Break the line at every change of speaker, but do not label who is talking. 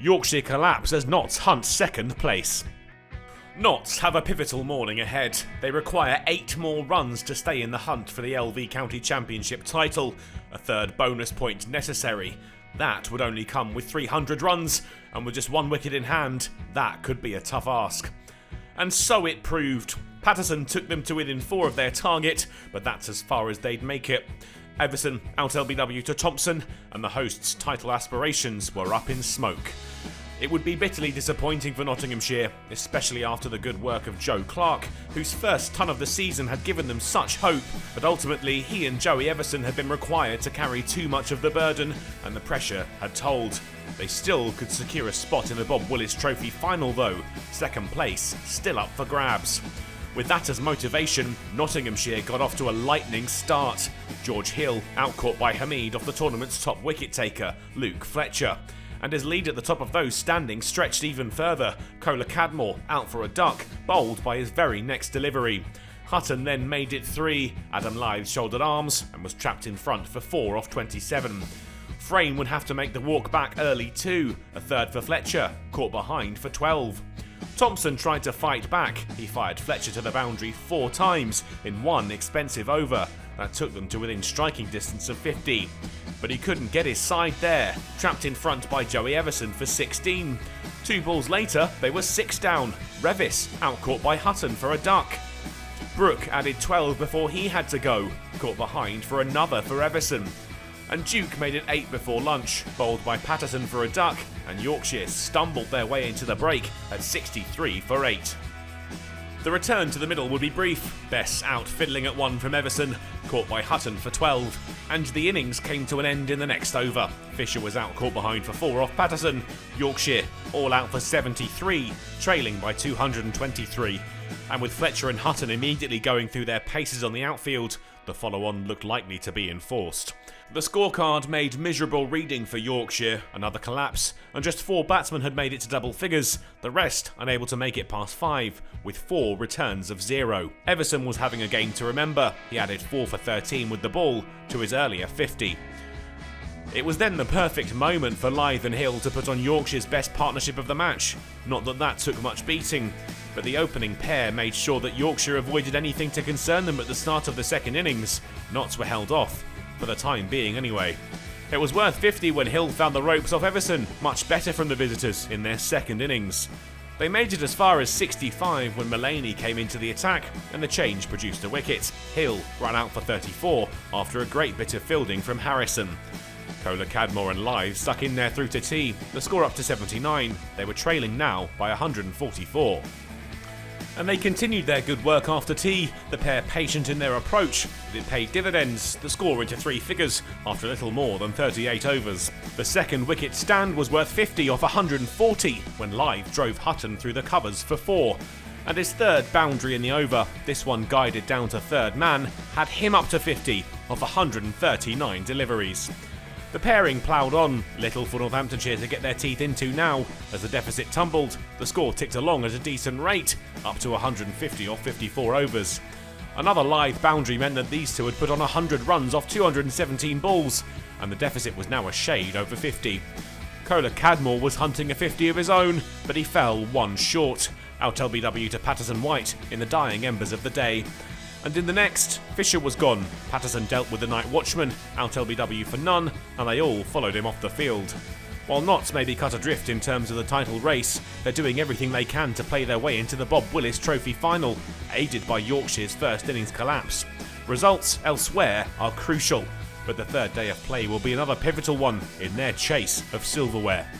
Yorkshire collapse as Notts hunt second place. Notts have a pivotal morning ahead. They require 8 more runs to stay in the hunt for the LV County Championship title, a third bonus point necessary. That would only come with 300 runs, and with just 1 wicket in hand, that could be a tough ask. And so it proved. Patterson took them to within 4 of their target, but that's as far as they'd make it. Evison out LBW to Thompson, and the hosts' title aspirations were up in smoke. It would be bitterly disappointing for Nottinghamshire, especially after the good work of Joe Clarke, whose first ton of the season had given them such hope, but ultimately he and Joey Evison had been required to carry too much of the burden, and the pressure had told. They still could secure a spot in the Bob Willis Trophy final though, second place still up for grabs. With that as motivation, Nottinghamshire got off to a lightning start. George Hill outcaught by Hamid off the tournament's top wicket taker, Luke Fletcher. And his lead at the top of those standings stretched even further. Kola Cadmore out for a duck, bowled by his very next delivery. Hutton then made it 3, Adam Lyth shouldered arms and was trapped in front for 4 off 27. Frame would have to make the walk back early too, a third for Fletcher, caught behind for 12. Thompson tried to fight back. He fired Fletcher to the boundary 4 times in 1 expensive over. That took them to within striking distance of 50. But he couldn't get his side there, trapped in front by Joey Evison for 16. 2 balls later, they were 6 down. Revis outcaught by Hutton for a duck. Brooke added 12 before he had to go, caught behind for another for Evison. And Duke made it 8 before lunch, bowled by Patterson for a duck, and Yorkshire stumbled their way into the break at 63 for 8. The return to the middle would be brief. Bess out fiddling at 1 from Evison, caught by Hutton for 12, and the innings came to an end in the next over. Fisher was out caught behind for 4 off Patterson. Yorkshire all out for 73, trailing by 223. And with Fletcher and Hutton immediately going through their paces on the outfield, the follow-on looked likely to be enforced. The scorecard made miserable reading for Yorkshire, another collapse, and just 4 batsmen had made it to double figures, the rest unable to make it past 5, with 4 returns of 0. Evison was having a game to remember. He added 4 for 13 with the ball to his earlier 50. It was then the perfect moment for Lyth and Hill to put on Yorkshire's best partnership of the match. Not that that took much beating, but the opening pair made sure that Yorkshire avoided anything to concern them at the start of the second innings. Notts were held off, for the time being anyway. It was worth 50 when Hill found the ropes off Evison, much better from the visitors in their second innings. They made it as far as 65 when Mullaney came into the attack, and the change produced a wicket. Hill ran out for 34 after a great bit of fielding from Harrison. Kola Cadmore and Lyth stuck in there through to tea, the score up to 79. They were trailing now by 144. And they continued their good work after tea, the pair patient in their approach, but it paid dividends, the score into 3 figures after a little more than 38 overs. The second wicket stand was worth 50 off 140 when Lyth drove Hutton through the covers for 4. And his third boundary in the over, this one guided down to third man, had him up to 50 off 139 deliveries. The pairing ploughed on, little for Northamptonshire to get their teeth into now. As the deficit tumbled, the score ticked along at a decent rate, up to 150 off 54 overs. Another Lyth boundary meant that these two had put on 100 runs off 217 balls, and the deficit was now a shade over 50. Kola Cadmore was hunting a 50 of his own, but he fell 1 short, out LBW to Patterson-White in the dying embers of the day. And in the next, Fisher was gone. Patterson dealt with the night watchman, out LBW for none, and they all followed him off the field. While Notts may be cut adrift in terms of the title race, they're doing everything they can to play their way into the Bob Willis Trophy final, aided by Yorkshire's first innings collapse. Results elsewhere are crucial, but the third day of play will be another pivotal one in their chase of silverware.